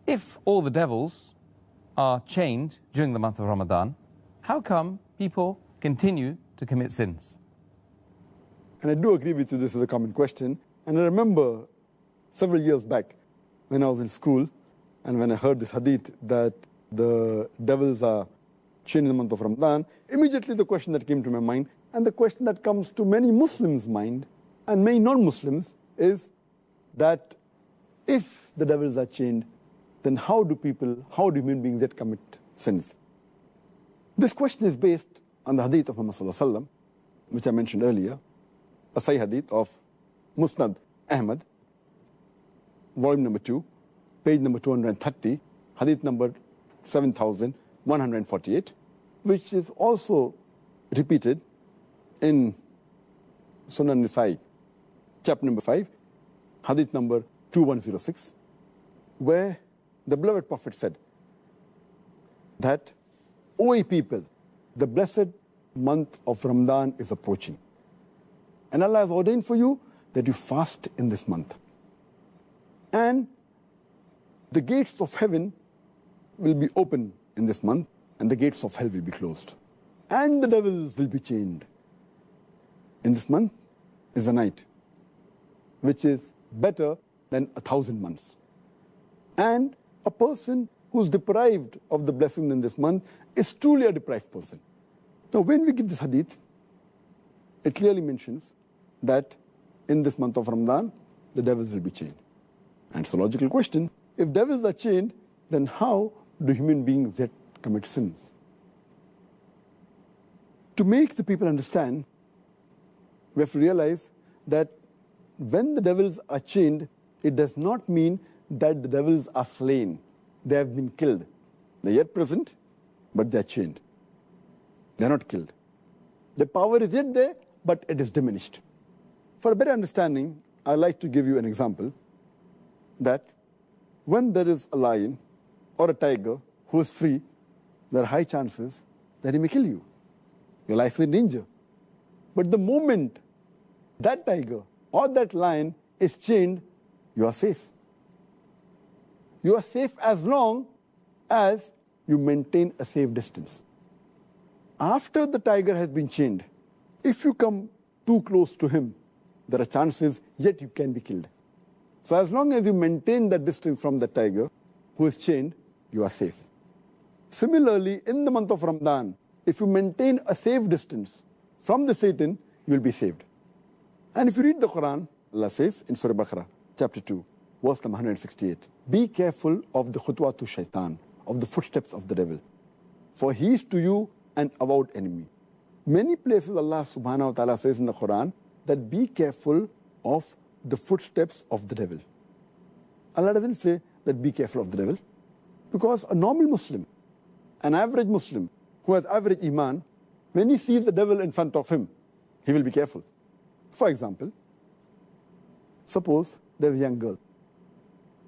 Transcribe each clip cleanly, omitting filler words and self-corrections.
if all the devils are chained during the month of Ramadan, how come people continue to commit sins? And I do agree with you, this is a common question. And I remember several years back when I was in school and when I heard this hadith that the devils are chained in the month of Ramadan, immediately the question that came to my mind, and the question that comes to many Muslims' mind and many non-Muslims, is that if the devils are chained, then how do human beings yet commit sins? This question is based on the hadith of Muhammad sallallahu alaihi wasallam, which I mentioned earlier, a Sahih hadith of Musnad Ahmad, volume number 2, page number 230, hadith number 7148, which is also repeated in Sunan Nisa'i, chapter number 5, hadith number 2106, where the beloved Prophet said that, O ye people, the blessed month of Ramadan is approaching. And Allah has ordained for you that you fast in this month. And the gates of heaven will be open in this month, and the gates of hell will be closed. And the devils will be chained. In this month is a night, which is better than 1,000 months. And a person who's deprived of the blessing in this month is truly a deprived person. Now, when we get this hadith, it clearly mentions that in this month of Ramadan, the devils will be chained. And it's a logical question. If devils are chained, then how do human beings yet commit sins? To make the people understand, we have to realize that when the devils are chained, it does not mean that the devils are slain. They have been killed. They're yet present, but they're chained. They're not killed. The power is yet there, but it is diminished. For a better understanding, I'd like to give you an example that when there is a lion or a tiger who is free, there are high chances that he may kill you. Your life is in danger. But the moment that tiger or that lion is chained, you are safe. You are safe as long as you maintain a safe distance. After the tiger has been chained, if you come too close to him, there are chances yet you can be killed. So as long as you maintain that distance from the tiger who is chained, you are safe. Similarly, in the month of Ramadan, if you maintain a safe distance from the Satan, you will be saved. And if you read the Quran, Allah says in Surah Baqarah, chapter 2, verse number 168, be careful of the khutwatu shaitan, of the footsteps of the devil, for he is to you an avowed enemy. Many places Allah subhanahu wa ta'ala says in the Quran that be careful of the footsteps of the devil. Allah doesn't say that be careful of the devil, because a normal Muslim, an average Muslim who has average iman, when he sees the devil in front of him, he will be careful. For example, suppose there's a young girl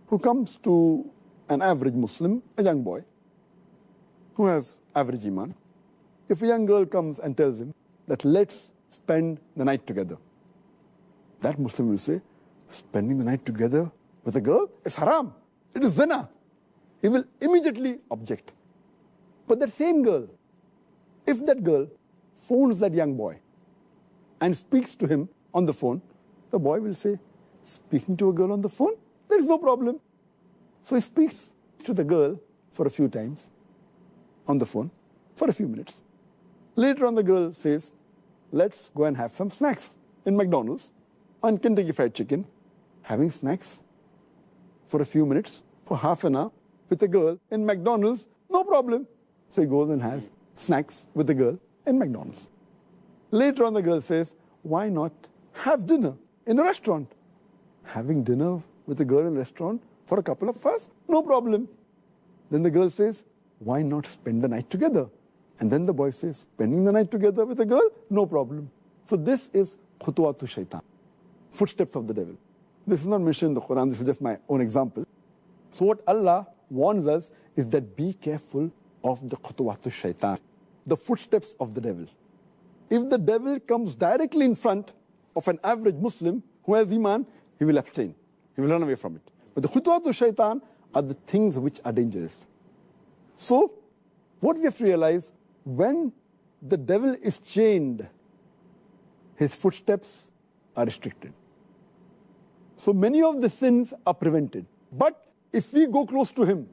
who comes to an average Muslim, a young boy, who has average iman. If a young girl comes and tells him that let's spend the night together, that Muslim will say, spending the night together with a girl, it's haram, it is zina. He will immediately object. But that same girl, if that girl phones that young boy and speaks to him on the phone, the boy will say, speaking to a girl on the phone? There is no problem. So he speaks to the girl for a few times on the phone, for a few minutes. Later on, the girl says, let's go and have some snacks in McDonald's on Kentucky Fried Chicken. Having snacks for a few minutes, for half an hour, with a girl in McDonald's, no problem. So he goes and has snacks with the girl in McDonald's. Later on, the girl says, why not have dinner in a restaurant? Having dinner with a girl in a restaurant for a couple of hours, no problem. Then the girl says, why not spend the night together? And then the boy says, spending the night together with a girl, no problem. So this is khutwatu shaitan, footsteps of the devil. This is not mentioned in the Quran, this is just my own example. So what Allah warns us is that be careful of the khutwatu shaitan, the footsteps of the devil. If the devil comes directly in front of an average Muslim who has iman, he will abstain. He will run away from it. But the khutwatu shaitan are the things which are dangerous. So, what we have to realize, when the devil is chained, his footsteps are restricted. So many of the sins are prevented. But if we go close to him,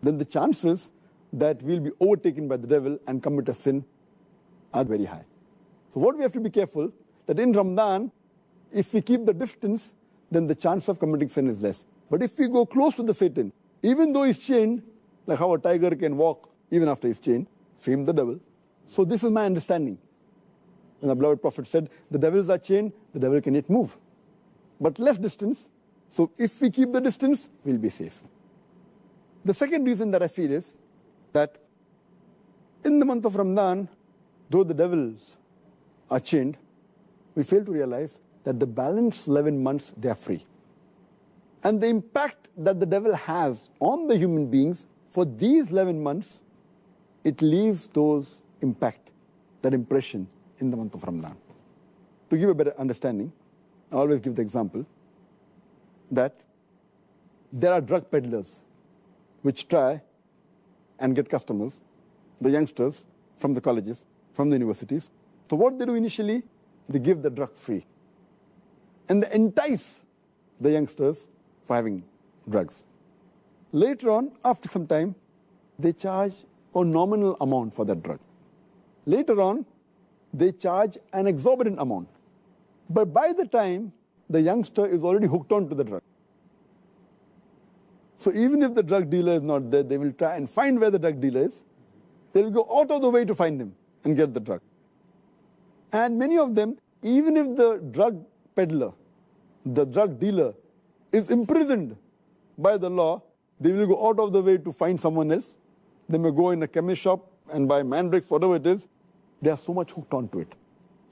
then the chances that we'll be overtaken by the devil and commit a sin are very high. So what we have to be careful, that in Ramadan, if we keep the distance, then the chance of committing sin is less. But if we go close to the Satan, even though he's chained, like how a tiger can walk even after he's chained, same the devil. So this is my understanding. And the beloved Prophet said, the devils are chained, the devil can yet move. But less distance, so if we keep the distance, we'll be safe. The second reason that I feel is that in the month of Ramadan, though the devils are chained, we fail to realize that the balance 11 months, they are free. And the impact that the devil has on the human beings for these 11 months, it leaves those impact, that impression in the month of Ramadan. To give a better understanding, I always give the example that there are drug peddlers which try and get customers, the youngsters from the colleges, from the universities. So what they do initially, they give the drug free. And they entice the youngsters for having drugs. Later on, after some time, they charge a nominal amount for that drug. Later on, they charge an exorbitant amount. But by the time, the youngster is already hooked on to the drug. So even if the drug dealer is not there, they will try and find where the drug dealer is. They will go out of the way to find him and get the drug. And many of them, even if the drug peddler, the drug dealer, is imprisoned by the law, they will go out of the way to find someone else. They may go in a chemist shop and buy mandrakes, whatever it is. They are so much hooked onto it.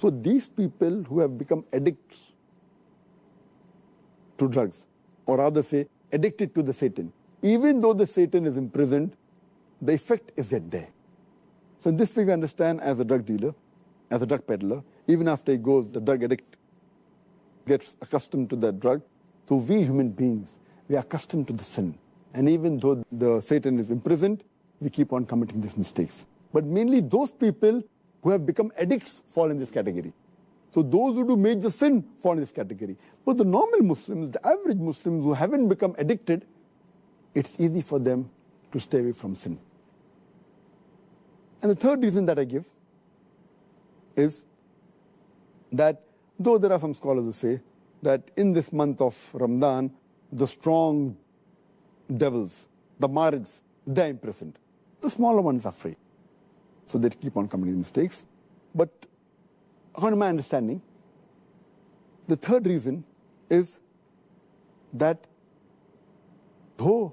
So these people who have become addicts to drugs, or rather say, addicted to the Satan, even though the Satan is imprisoned, the effect is yet there. So in this way we understand, as a drug dealer, as a drug peddler, even after he goes, the drug addict gets accustomed to that drug. So we human beings, we are accustomed to the sin. And even though the Satan is imprisoned, we keep on committing these mistakes. But mainly those people who have become addicts fall in this category. So those who do major sin fall in this category. But the normal Muslims, the average Muslims who haven't become addicted, it's easy for them to stay away from sin. And the third reason that I give is that though there are some scholars who say that in this month of Ramadan, the strong devils, the marids, they're imprisoned. The smaller ones are free. So they keep on committing mistakes. But according to my understanding, the third reason is that though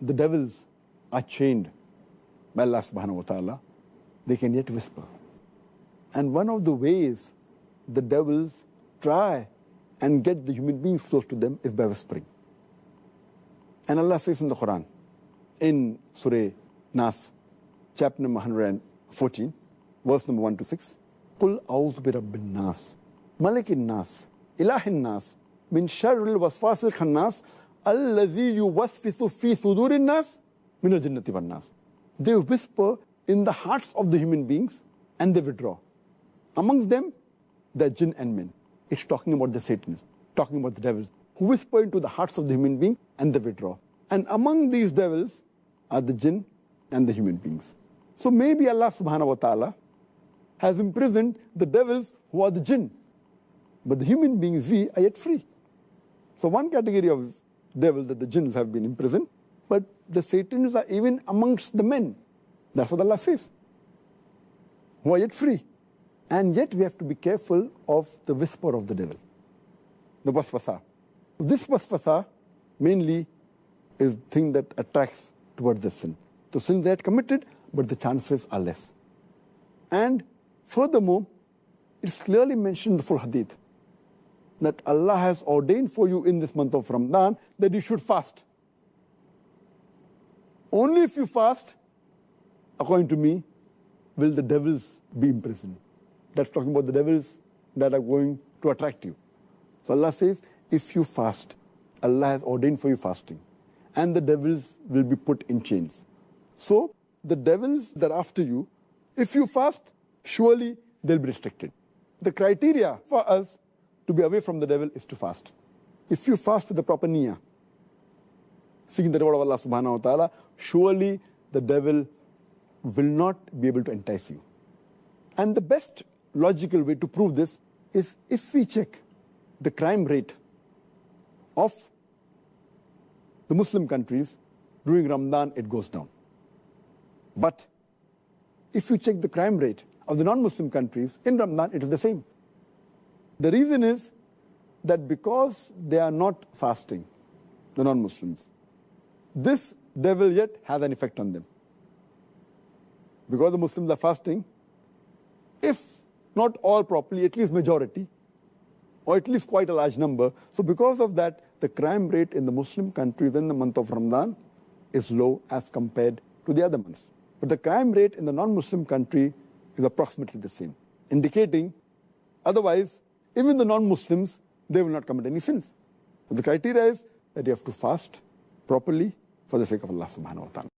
the devils are chained by Allah subhanahu wa ta'ala, they can yet whisper. And one of the ways the devils try and get the human beings close to them is by whispering. And Allah says in the Quran, in Surah Nas, chapter number 114, verse number 1 to 6, قُلْ أَعُوذُ بِرَبِّ النَّاسِ مَلِكِ النَّاسِ إِلَهِ النَّاسِ مِنْ شَرِّ الْوَسْوَاسِ الْخَنَّاسِ الَّذِي يُوَسْوِسُ فِي صُدُورِ النَّاسِ مِنَ الْجِنَّةِ وَالنَّاسِ. They whisper in the hearts of the human beings and they withdraw. Amongst them, the jinn and men. It's talking about the Satanists, talking about the devils, who whisper into the hearts of the human being and they withdraw. And among these devils are the jinn and the human beings. So maybe Allah subhanahu wa ta'ala has imprisoned the devils who are the jinn. But the human beings, we are yet free. So one category of devils, that the jinns have been imprisoned, but the Satans are even amongst the men. That's what Allah says. Who are yet free. And yet we have to be careful of the whisper of the devil, the waswasa. This waswasa mainly is the thing that attracts towards the sin. The sins they had committed, but the chances are less. And furthermore, it's clearly mentioned in the full hadith that Allah has ordained for you in this month of Ramadan that you should fast. Only if you fast, according to me, will the devils be imprisoned. That's talking about the devils that are going to attract you. So Allah says, if you fast, Allah has ordained for you fasting. and the devils will be put in chains. So the devils that are after you, if you fast, surely they'll be restricted. The criteria for us to be away from the devil is to fast. If you fast with the proper niyyah, seeking the reward of Allah subhanahu wa ta'ala, surely the devil will not be able to entice you. And the best logical way to prove this is if we check the crime rate of the Muslim countries during Ramadan, it goes down. But if you check the crime rate of the non-Muslim countries in Ramadan, it is the same. The reason is that because they are not fasting, the non-Muslims, this devil yet has an effect on them. Because the Muslims are fasting, if not all properly, at least majority, or at least quite a large number. So because of that, the crime rate in the Muslim countries in the month of Ramadan is low as compared to the other months. But the crime rate in the non-Muslim country is approximately the same, indicating otherwise, even the non-Muslims, they will not commit any sins. So the criteria is that you have to fast properly for the sake of Allah subhanahu wa ta'ala.